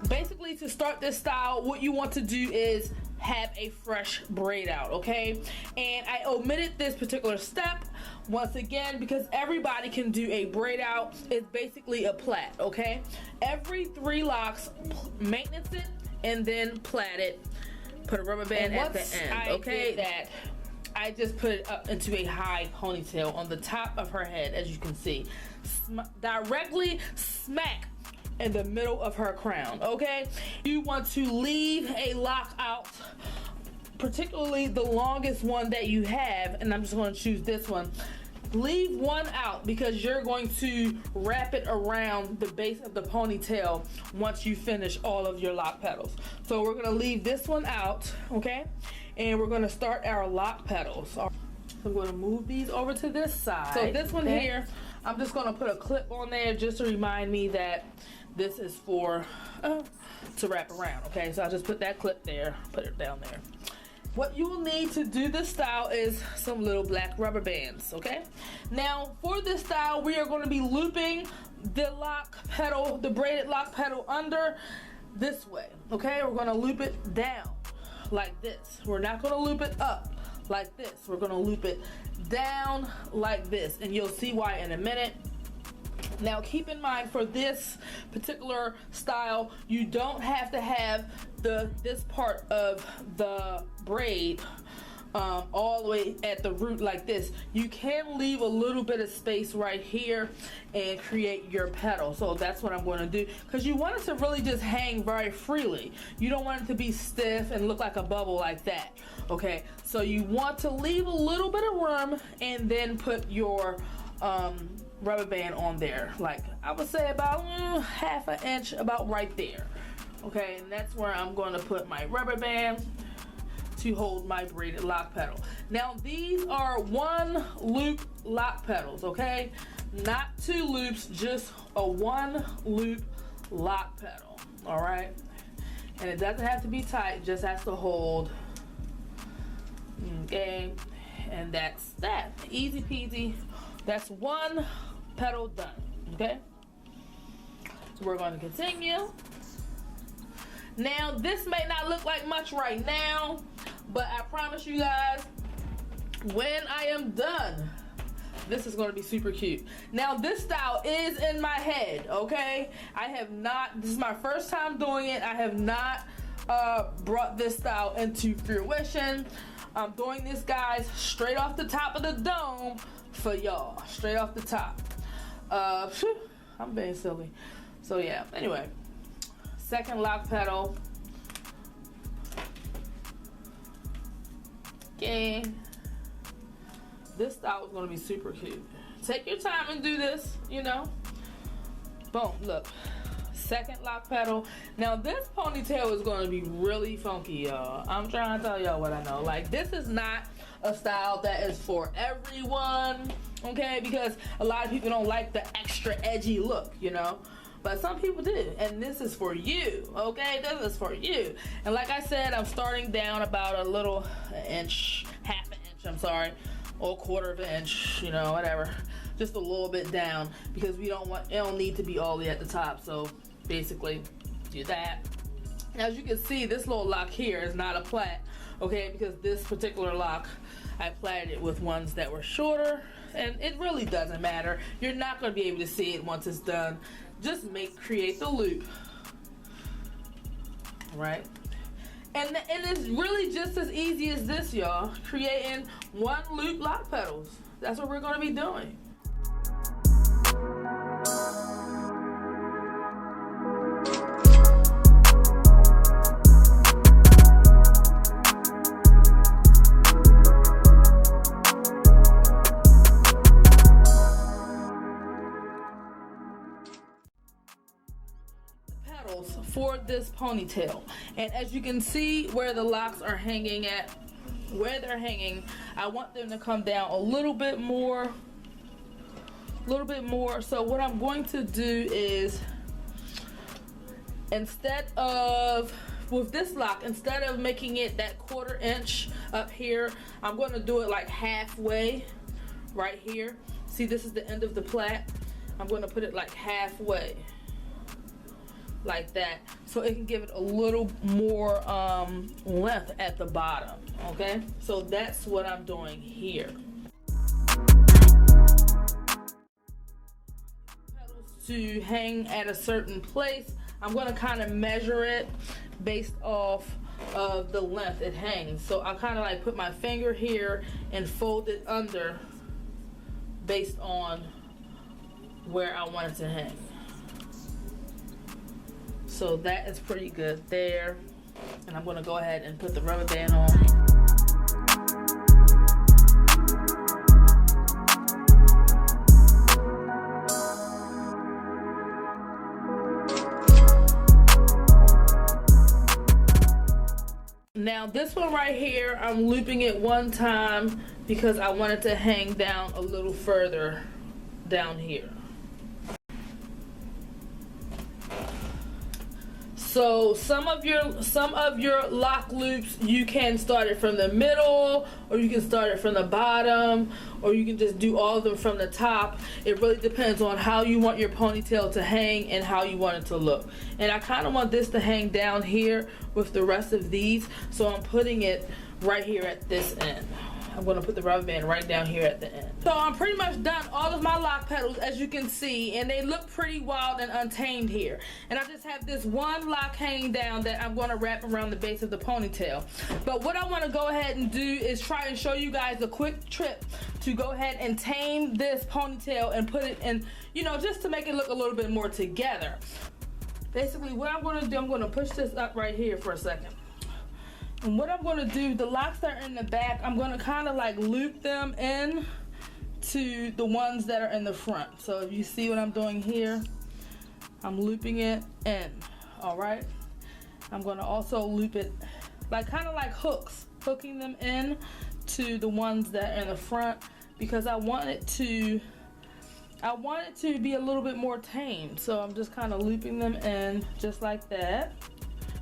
Basically, to start this style, what you want to do is have a fresh braid out, okay? And I omitted this particular step once again because everybody can do a braid out. It's basically a plait, okay? Every 3 locks, maintenance it and then plait it. Put a rubber band at the end, okay? I just put it up into a high ponytail on the top of her head, as you can see. Directly smack in the middle of her crown, okay? You want to leave a lock out, particularly the longest one that you have, and I'm just going to choose this one. Leave one out because you're going to wrap it around the base of the ponytail once you finish all of your lock petals. So we're going to leave this one out, okay? And we're going to start our lock petals. So I'm going to move these over to this side. So this one here, I'm just going to put a clip on there just to remind me that this is for to wrap around, okay? So I'll just put that clip there, put it down there. What you will need to do this style is some little black rubber bands, okay? Now, for this style, we are going to be looping the lock petal, the braided lock petal under this way, okay? We're going to loop it down like this. We're not going to loop it up like this. We're going to loop it down like this, and you'll see why in a minute. Now keep in mind, for this particular style, you don't have to have this part of the braid all the way at the root like this. You can leave a little bit of space right here and create your petal. So that's what I'm going to do, because you want it to really just hang very freely. You don't want it to be stiff and look like a bubble like that, okay? So you want to leave a little bit of room and then put your rubber band on there, like I would say about half an inch, about right there, okay? And that's where I'm going to put my rubber band to hold my braided lock petal. Now these are 1 loop lock petals, okay? Not 2 loops, just a 1 loop lock petal, all right? And it doesn't have to be tight, it just has to hold, okay? And that's that, easy peasy. That's 1 petal done, okay? So we're going to continue. Now this may not look like much right now, but I promise you guys, when I am done, this is going to be super cute. Now this style is in my head, okay? I have not, this is my first time doing it. I have not brought this style into fruition. I'm doing this, guys, straight off the top of the dome for y'all, straight off the top. I'm being silly. So yeah, anyway, second lock petal. Okay, this style is going to be super cute. Take your time and do this, you know. Boom, look, second lock petal. Now this ponytail is going to be really funky, y'all. I'm trying to tell y'all what I know. Like, this is not a style that is for everyone, okay? Because a lot of people don't like the extra edgy look, you know, but some people do, and this is for you, okay? This is for you. And like I said, I'm starting down about a little inch, half an inch, I'm sorry, or 1/4 of an inch, you know, whatever, just a little bit down, because we don't want, it don't need to be all the way at the top. So basically do that. Now, as you can see, this little lock here is not a plait, okay? Because this particular lock, I plaited it with ones that were shorter, and it really doesn't matter. You're not going to be able to see it once it's done. Just create the loop, right? And it's really just as easy as this, y'all. Creating 1 loop lock petals. That's what we're going to be doing. For this ponytail, and as you can see where the locks are hanging at, where they're hanging, I want them to come down a little bit more. So what I'm going to do is, instead of with this lock, instead of making it that 1/4 inch up here, I'm going to do it like halfway right here. See, this is the end of the plait. I'm going to put it like halfway like that, so it can give it a little more length at the bottom. Okay, so that's what I'm doing here. To hang at a certain place, I'm going to kind of measure it based off of the length it hangs. So I kind of like put my finger here and fold it under based on where I want it to hang. So that is pretty good there. And I'm going to go ahead and put the rubber band on. Now this one right here, I'm looping it one time because I want it to hang down a little further down here. So some of your lock loops, you can start it from the middle, or you can start it from the bottom, or you can just do all of them from the top. It really depends on how you want your ponytail to hang and how you want it to look. And I kind of want this to hang down here with the rest of these, so I'm putting it right here at this end. I'm going to put the rubber band right down here at the end. So I'm pretty much done all of my lock petals, as you can see, and they look pretty wild and untamed here. And I just have this one lock hanging down that I'm going to wrap around the base of the ponytail. But what I want to go ahead and do is try and show you guys a quick trick to go ahead and tame this ponytail and put it in, you know, just to make it look a little bit more together. Basically what I'm going to do, I'm going to push this up right here for a second. And what I'm going to do, the locks that are in the back, I'm going to kind of like loop them in to the ones that are in the front. So if you see what I'm doing here, I'm looping it in. All right. I'm going to also loop it like kind of like hooks, hooking them in to the ones that are in the front, because I want it to be a little bit more tame. So I'm just kind of looping them in just like that.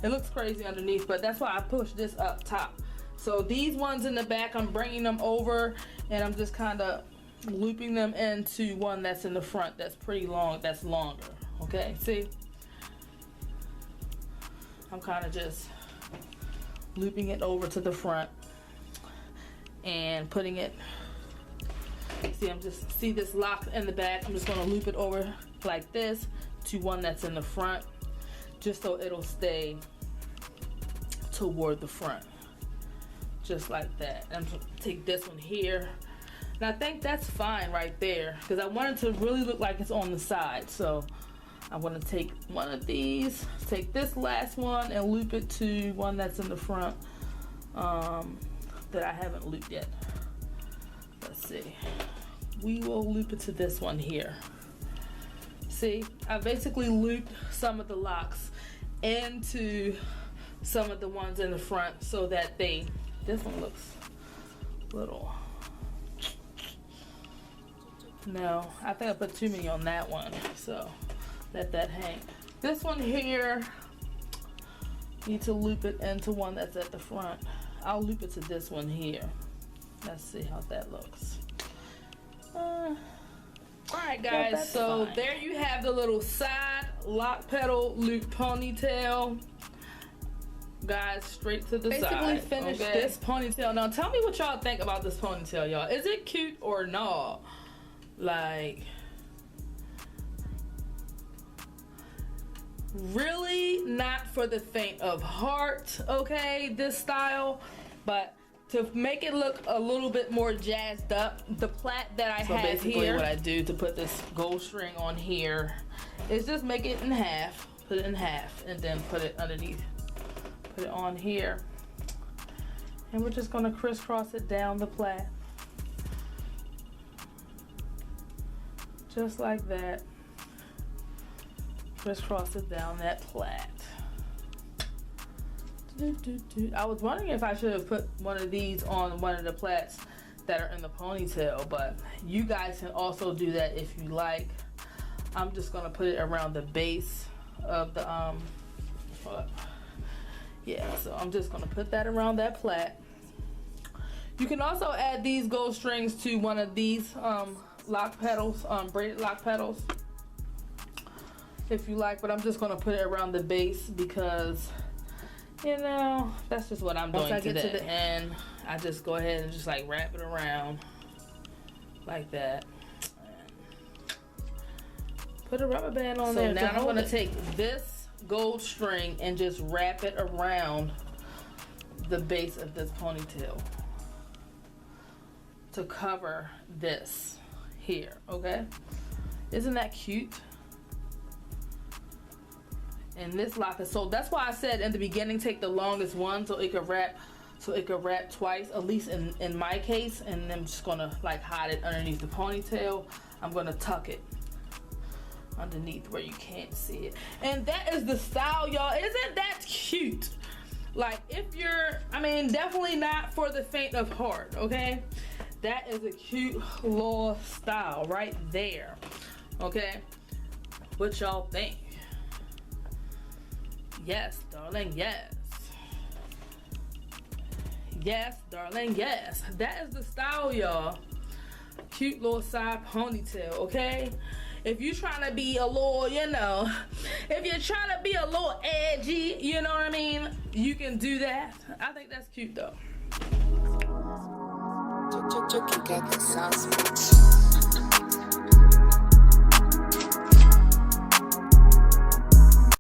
It looks crazy underneath, but that's why I pushed this up top. So these ones in the back, I'm bringing them over and I'm just kind of looping them into one that's in the front that's pretty long, that's longer. Okay, see? I'm kind of just looping it over to the front and putting it, see this lock in the back, I'm just going to loop it over like this to one that's in the front, just so it'll stay toward the front, just like that. And I'm going to take this one here, and I think that's fine right there, because I want it to really look like it's on the side. So I'm going to take one of these, take this last one and loop it to one that's in the front that I haven't looped yet. Let's see, we will loop it to this one here. See, I basically looped some of the locks into some of the ones in the front so that this one looks a little, no, I think I put too many on that one, so let that hang. This one here, need to loop it into one that's at the front. I'll loop it to this one here. Let's see how that looks. Alright guys, yeah, so fine. There you have the little side lock petal loop ponytail. Guys, straight to the side. Basically finished this ponytail. Now tell me what y'all think about this ponytail, y'all. Is it cute or no? Like, really not for the faint of heart, okay, this style. But to make it look a little bit more jazzed up, the plait that I have here, what I do to put this gold string on here is just make it in half, put it in half, and then put it underneath, put it on here, and we're just going to crisscross it down the plait, just like that. Crisscross it down that plait. I was wondering if I should have put one of these on one of the plaits that are in the ponytail, but you guys can also do that if you like. I'm just gonna put it around the base of the Yeah, so I'm just gonna put that around that plait. You can also add these gold strings to one of these lock petals, braided lock petals, if you like, but I'm just gonna put it around the base because, you know, that's just what I'm doing. Once I get to the end, I just go ahead and just like wrap it around like that. Put a rubber band on there. Now I'm gonna take this gold string and just wrap it around the base of this ponytail to cover this here, okay? Isn't that cute? And this lock is, so that's why I said in the beginning take the longest one so it could wrap twice, at least in my case. And then I'm just gonna like hide it underneath the ponytail. I'm gonna tuck it underneath where you can't see it. And that is the style, y'all. Isn't that cute? Like, if you're, I mean, definitely not for the faint of heart, okay? That is a cute little style right there, okay? What y'all think? Yes, darling, yes. Yes, darling, yes. That is the style, y'all. Cute little side ponytail, okay? If you're trying to be a little, you know, if you're trying to be a little edgy, you know what I mean? You can do that. I think that's cute, though.